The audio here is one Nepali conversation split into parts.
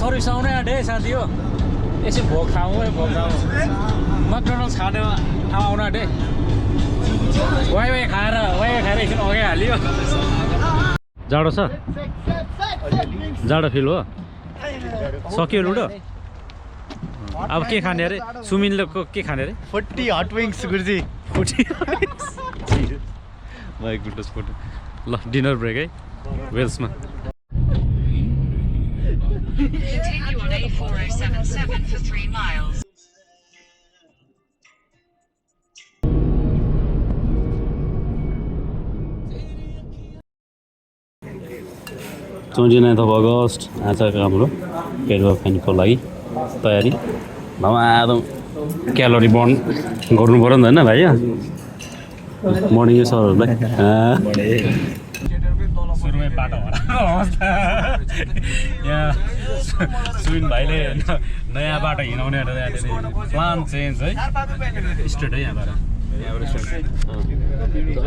रिसाउने आँटे साथी हो यसो भोक खाऊ है भोक खाऊ मकडोनल्ड्स खाने आउनु आँटे वाइ खाएर एकछिन अघि हाल्यो जाडो छ जाडो फिल हो सक्यो लुडो अब के खाने अरे सुमिनले के खाने अरे 40 हट विंग्स गुरुजी 40 माइ गुडनेस फोटो ल डिनर ब्रेक है वेल्समा Continue on A4077 for 3 miles. August आज हाम्रो पेट्रोल खानेको लागि तयारी एकदम क्यालोरी बर्न गर्नु पर्यो नि हैन भाइ मर्निङ सरहरुलाई सुरुमै बाटो हराएको अवस्था यहाँ सुइन भाइले नयाँ बाटो हिँडाउने प्लान चेन्ज है स्ट्रेट है यहाँबाट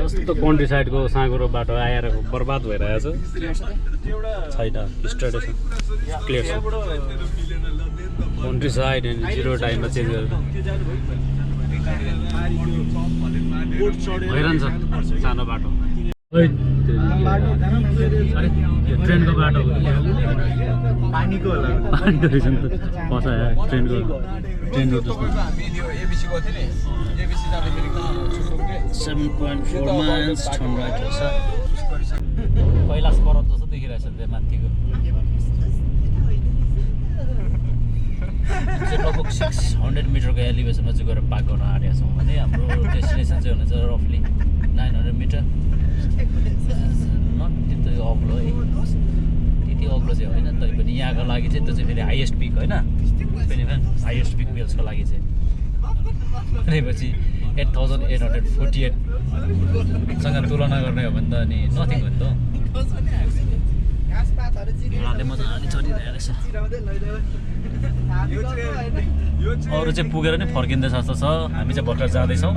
जस्तो कन्ट्री साइडको साँगुरो बाटो आएर बर्बाद भइरहेछ छैन स्ट्रेट छ क्लियर छ कन्ट्री साइड जिरो टाइममा चेन्ज गरेर भइरहन्छ सानो बाटो ट्रेनको बाटो पानीको होला पानीको रहेछ नि त फसा ट्रेनको जस्तो 7.4 miles turn right रहेछ कैलाश पर्वत जस्तो देखिरहेछ त्यो माथिको लगभग 600 मिटरको एलिभेसनमा चाहिँ गएर पार्क गर्न आँटेका छौँ भने हाम्रो डेस्टिनेसन चाहिँ हुनेछ रफली 900 मिटर नट त्यति अग्लो है त्यति अग्लो चाहिँ होइन तैपनि यहाँको लागि चाहिँ त्यो चाहिँ फेरि हाइएस्ट पिक होइन फेरि हाइएस्ट पिक बेल्सको लागि चाहिँ भनेपछि 8848 सँग तुलना गर्ने हो भने त अनि नथिङ हो नि त घोडाले मजाले चढिरहेको रहेछ अरू चाहिँ पुगेर नै फर्किँदैछ जस्तो छ हामी चाहिँ भर्खर जाँदैछौँ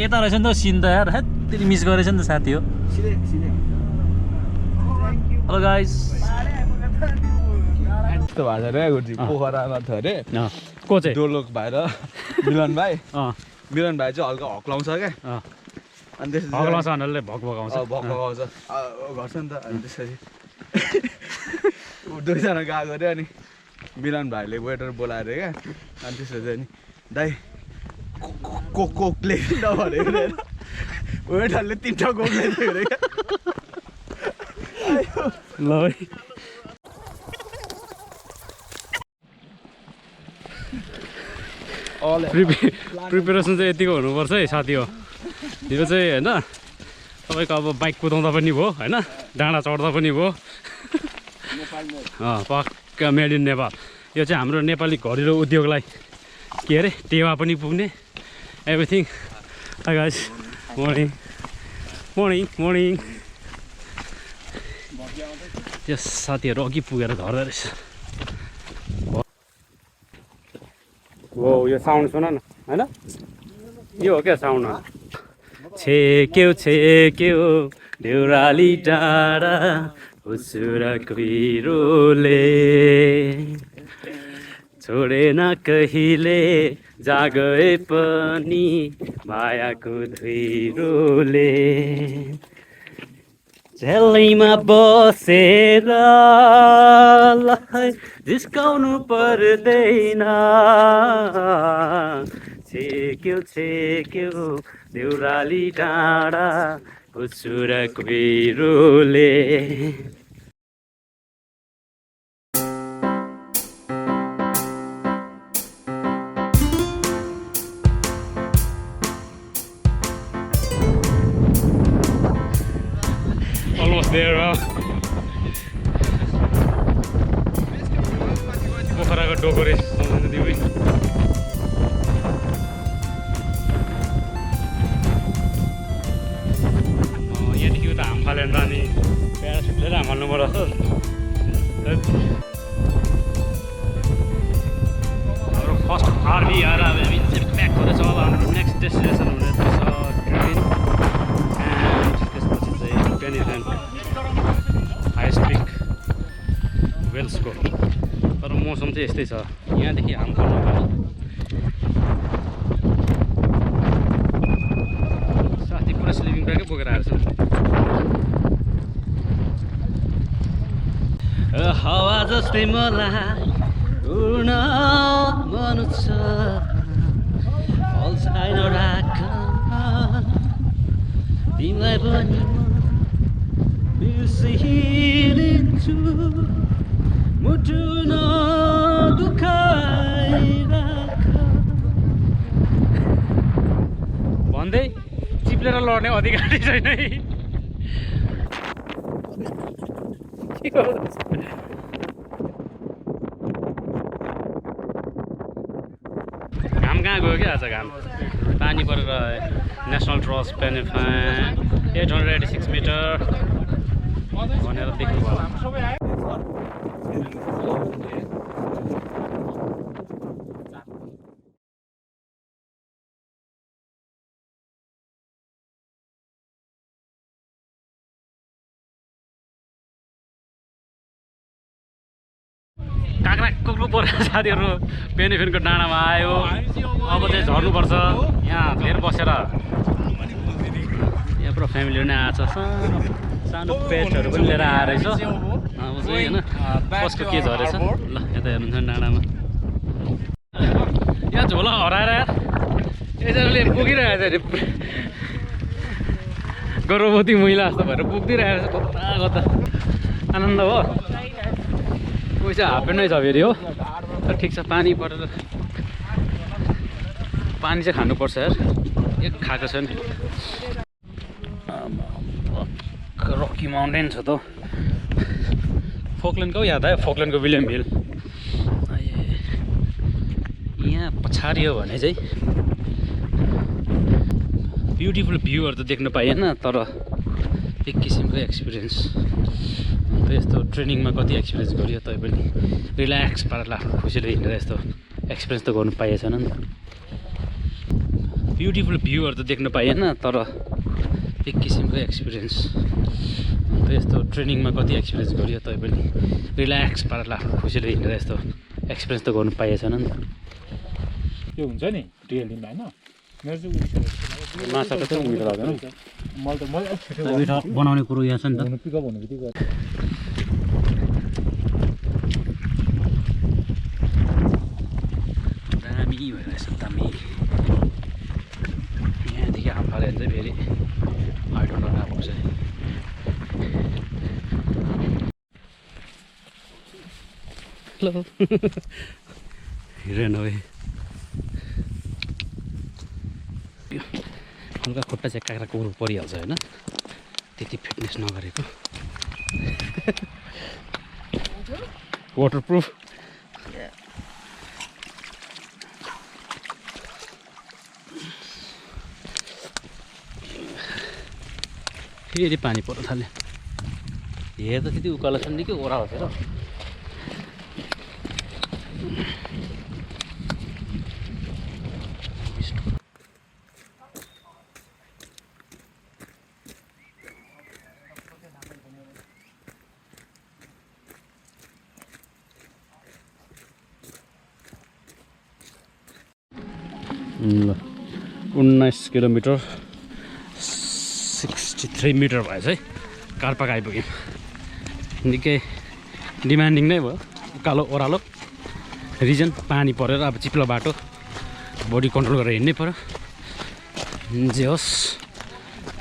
यता रहेछ नि त सिन त यार हेत्तेरी मिस गरेछ नि त साथी हो हेलो गाइस यस्तो भएर रे गुरुजी पोखरामा थियो अरे को चाहिँ दोलोक भएर मिलन भाइ चाहिँ हल्का हक्लाउँछ क्या अनि त्यसपछि हक्लाउँछ भन्नाले भक भगाउँछ भगाउँछ गर्छ नि त अनि त्यसपछि दुईजना गएको अरे अनि मिलन भाइले वेटर बोलाएर क्या अनि त्यसपछि अनि दाइ कोक ल्याइदिनु न भनेको रे वेटरले 3टा कोक ल्याइदियो अरे क्या ल है प्रिपेरेसन चाहिँ यतिको हुनुपर्छ है साथी हो यो चाहिँ होइन तपाईँको अब बाइक कुदाउँदा पनि भयो होइन डाँडा चढ्दा पनि भयो पक्का मेड इन नेपाल यो चाहिँ हाम्रो नेपाली घरेलु उद्योगलाई के अरे टेवा पनि पुग्ने everything guys morning morning morning yes साथीहरू अघि पुगेर झर्दो रहेछ हो यो साउन्ड सुन न होइन यो हो क्या साउन्ड छेक्यो देउराली डाँडा हुसुरा कुहिरोले छोडेन कहिले जागए पनि मायाको धुइरोले झेलैमा बसेर जिस्काउनु पर्दैन छेक्यो देउराली डाँडा हुचुरा कुहिरोले Almost there, huh? पोखराको डोकोरे सम्झनु दिउँ है यहाँदेखि उता हाम फालेर अनि प्यारासुट लिएर हाम फाल्नु पर्छ हाम्रो फर्स्ट आर्मी आएर अब हामी चाहिँ ब्याक गर्दैछ अब हाम्रो नेक्स्ट डेस्टिनेसन हुनेछ ग्रिन एन्ड त्यसपछि चाहिँ पेनिफेन हाइस्ट पिक वेल्सको तर मौसम चाहिँ यस्तै छ यहाँदेखि हाम फाल्नु पर्छ साथी पुरा स्लिपिङ ब्यागै बोकेर आएको छ हावा जस्तै मलाई उड्न मन छ अल्छाइन राख तिमीलाई पनि बिर्सिलिन्छु मुटु नदुखाइराख भन्दै चिप्लेर लड्ने अधिकारी छैन है घाम कहाँ गयो क्या आज घाम पानी परेर नेसनल ट्रस्ट पेनिफेन 886 मिटर भनेर देख्नु भयो काँक्रा कुक्नु पर्यो साथीहरू पेनिफेनको डाँडामा आयो अब चाहिँ झर्नुपर्छ यहाँ धेर बसेर यहाँ पुरा फ्यामिलीहरू नै आएको छ सानो पेटहरू पनि लिएर आएर रहेछ अब चाहिँ होइन कसको के झरेछ ल यता हेर्नुहुन्छ डाँडामा यहाँ झोला हराएर यसरी पुगिरहेको छ अरे गर्भवती महिला जस्तो भएर पुगिदिइरहेको छ कता कता आनन्द हो पैसा हाफपेन्टमै छ फेरि हो ठिक छ पानी परेर पानी चाहिँ खानुपर्छ यार एक खाएको छ नि रकी माउन्टेन छ त फोकल्यान्डको याद आयो फोकल्यान्डको विलियम हिल यहाँ पछाडि हो भने चाहिँ ब्युटिफुल भ्यूहरू त देख्न पाइएन तर एक किसिमको एक्सपिरियन्स यस्तो ट्रेनिङमा कति एक्सपिरियन्स गरियो तै पनि रिल्याक्स पारेर आफ्नो खुसीले हिँडेर यस्तो एक्सपिरियन्स त गर्नु पाइएछन् नि ब्युटिफुल भ्यूहरू त देख्न पाइएन तर एक किसिमको एक्सपिरियन्स यस्तो ट्रेनिङमा कति एक्सपिरियन्स गरियो तै पनि रिल्याक्स पारेर आफ्नो खुसीले हिँडेर यस्तो एक्सपिरियन्स त गर्नु पाइएछन् नि त्यो हुन्छ नि रियल दिनमा होइन मेरो चाहिँ माछाको चाहिँ उयो लाग्दैन मलाई छिटो बनाउने कुरो यहाँ छ नि त पिकअप हुने बित्तिकै दामी भइरहेछ दामी यहाँदेखि हाम फाल्यो भने चाहिँ फेरि आइडोन्ट नो आएको छ हेलो हिँडेन है हल्का खुट्टा चाहिँ काँक्राको उरु परिहाल्छ होइन त्यति फिटनेस नगरेको वाटरप्रुफ फेरि पानी पर्न थाल्यो हेर्दा त्यति उकालो छ नि कि ओह्रालो थियो र ल 19 किलोमिटर 63 मिटर भएछ है कार्पाक आइपुग्यौँ निकै डिमान्डिङ नै भयो उकालो ओह्रालो रिजन पानी परेर अब चिप्लो बाटो बडी कन्ट्रोल गरेर हिँड्नै पर्यो जे होस्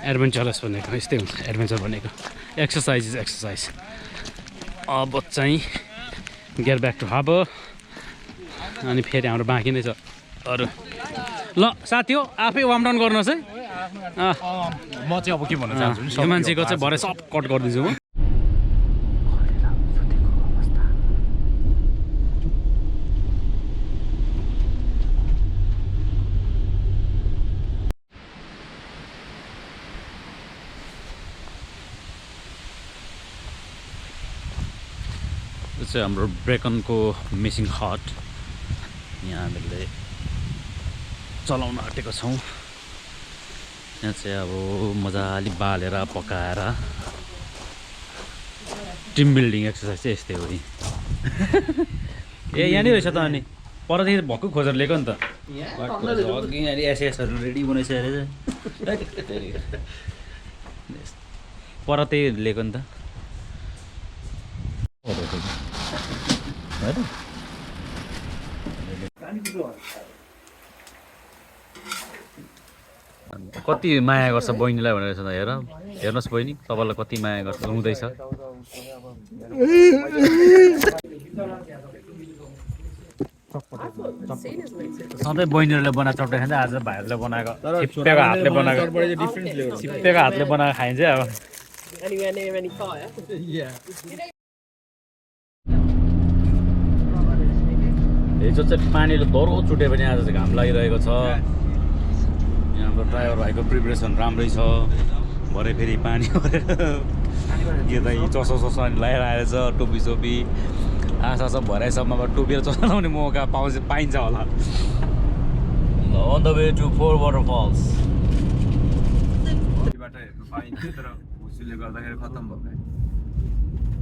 एडभेन्चरस भनेको यस्तै हुन्छ एडभेन्चर भनेको एक्सर्साइज इज एक्सर्साइज अब चाहिँ गेट ब्याक टु हार्बर अनि फेरि हाम्रो बाँकी नै छ अरू ल साथी हो आफै वार्म डाउन गर्नुहोस् है म चाहिँ अब के भन्न चाहन्छु यो मान्छेको चाहिँ भरे सब कट गरिदिन्छु म यो चाहिँ हाम्रो ब्रेकनको मिसिङ हट यहाँ हामीले चलाउन आँटेको छौँ यहाँ चाहिँ अब मजाले बालेर पकाएर टिम बिल्डिङ एक्सर्साइज चाहिँ यस्तै हो नि ए यहाँनिर रहेछ त अनि परदेखि भक्कु खोजेर लिएको नि त अघि यहाँनिर एसएसहरू रेडी बनाइसकेर पर त्यही लिएको नि त कति माया गर्छ बहिनीलाई भनेर छ हेर हेर्नुहोस् बहिनी तपाईँलाई कति माया गर्छ हुँदैछ सधैँ बहिनीहरूले बनाएको चप्टे खान्छ आज भाइहरूले बनाएको छिप्पेको हातले बनाएको खाइन्छ अब हिजो चाहिँ पानीले दह्रो चुट्यो भने आज चाहिँ घाम लागिरहेको छ यहाँ हाम्रो ड्राइभर भाइको प्रिपरेसन राम्रै छ भरे फेरि पानी के त चसो अनि लगाएर आएछ टोपी सोपी आशा छ भराइसम्म अब टोपी र चस्मा लाउने मौका पाइन्छ होला on the way to four waterfalls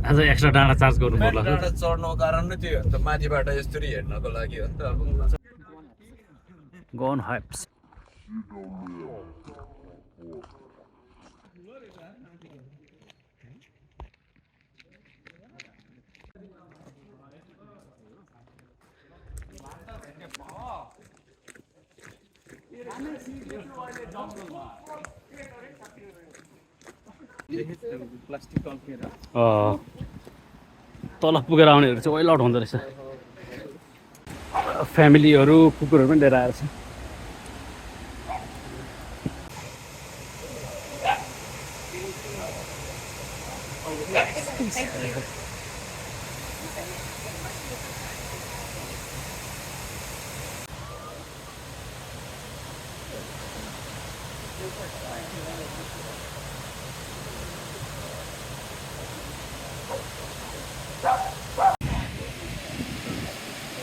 आज एक्स्ट्रा डाँडा चार्ज गर्नु पर्ला चढ्नुको कारण नै त्यो हो त माथिबाट यसरी हेर्नको लागि हो नि त अब गन हाइप्स तल पुगेर आउनेहरू चाहिँ वेल आउट हुँदो रहेछ फ्यामिलीहरू कुकुरहरू पनि लिएर आएर छ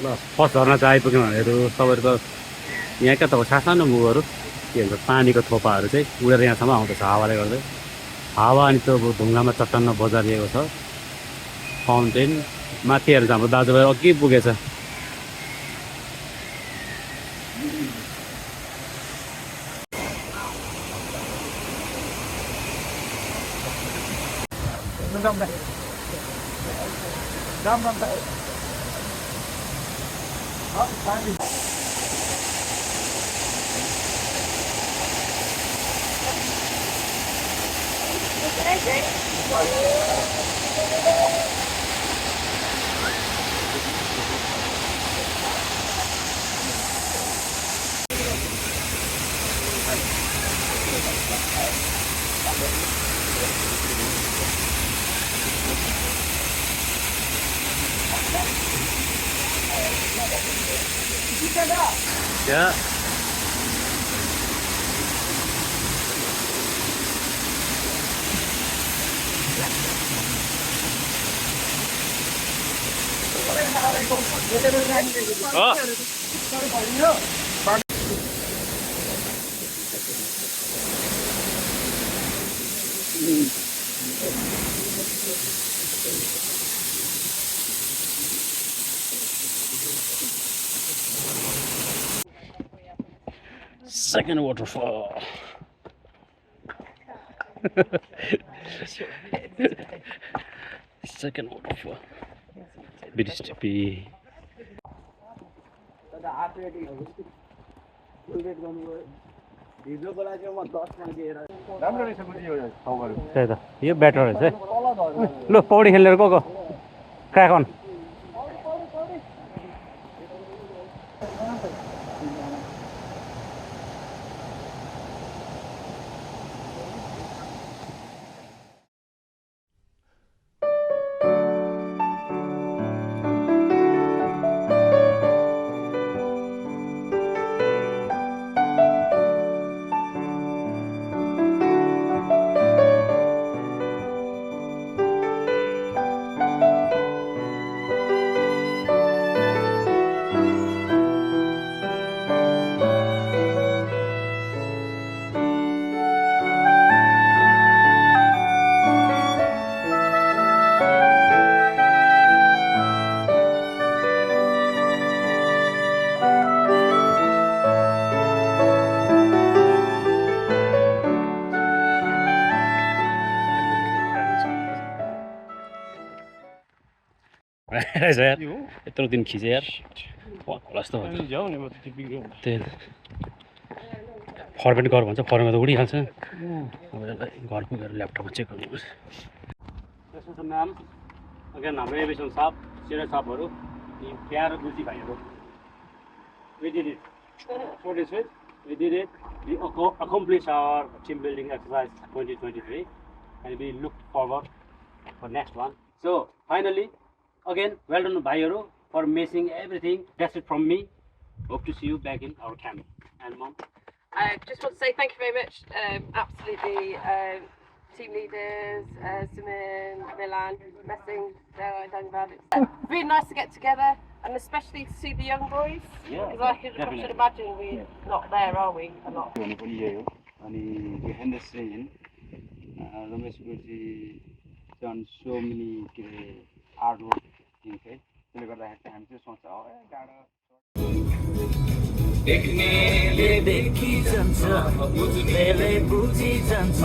ल फर्स्ट झर्ना चाहिँ आइपुग्यो भनेहरू तपाईँहरूको यहाँका त सानो मुखहरू के भन्छ पानीको थोपाहरू चाहिँ उडेर यहाँसम्म आउँदैछ हावाले गर्दै हावा अनि त्यो ढुङ्गामा चट्टानमा बजारिएको छ फाउन्टेन माथि हेर्नु चाहिँ हाम्रो दाजुभाइ अघि पुगेछ Yeah. Second waterfall. Second waterfall. Bit steepy. त्यही त यो बेटर रहेछ है लु पौडी खेलेर गएको क्र्याक अन रहेछ यार यत्रो दिन खिचे यार होला जस्तो त्यही फर्मेट गर भन्छ फर्मेट त उडिहाल्छ अब यसलाई घर पुगेर ल्यापटपमा चेक गर्नुपर्छ त्यसको त नाम अगेन हाम्रो एभिएसन साप सिनियर सापहरू यी प्यारो बुझी भाइहरू we did it what is it we did it we accomplished our team building exercise 2023 and we look forward for next one so finally again well done bhaiharu for missing everything that's it from me hope to see you back in our camp and mom I just want to say thank you very much absolutely team leaders Simon Milan messing really nice to get together and especially to see the young boys because I should imagine we're not there are we a lot अनि behind the scene Ramesh Gurji done so many hard work things है त्यसले गर्दाखेरि हामी चाहिँ सोच्छ गाडा देख्नेले देखि जान्छ बुझ्नेले बुझि जान्छ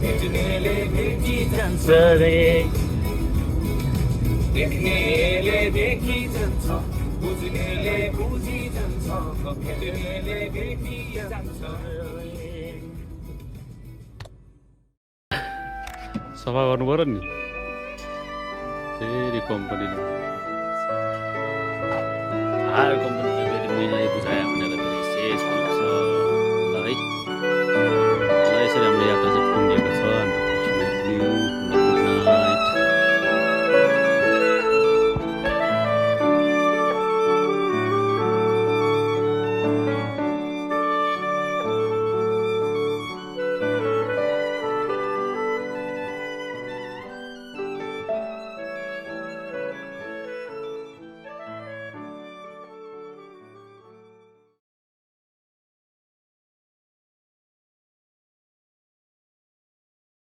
भेट्नेले भेटि जान्छ रे देख्नेले देखि जान्छ बुझ्नेले बुझि जान्छ भेट्नेले भेटि जान्छ सफा गर्नु पर्यो नि फेरि कम्पनीले हायर कम्पनीले फेरि मैले बुझायो भनेर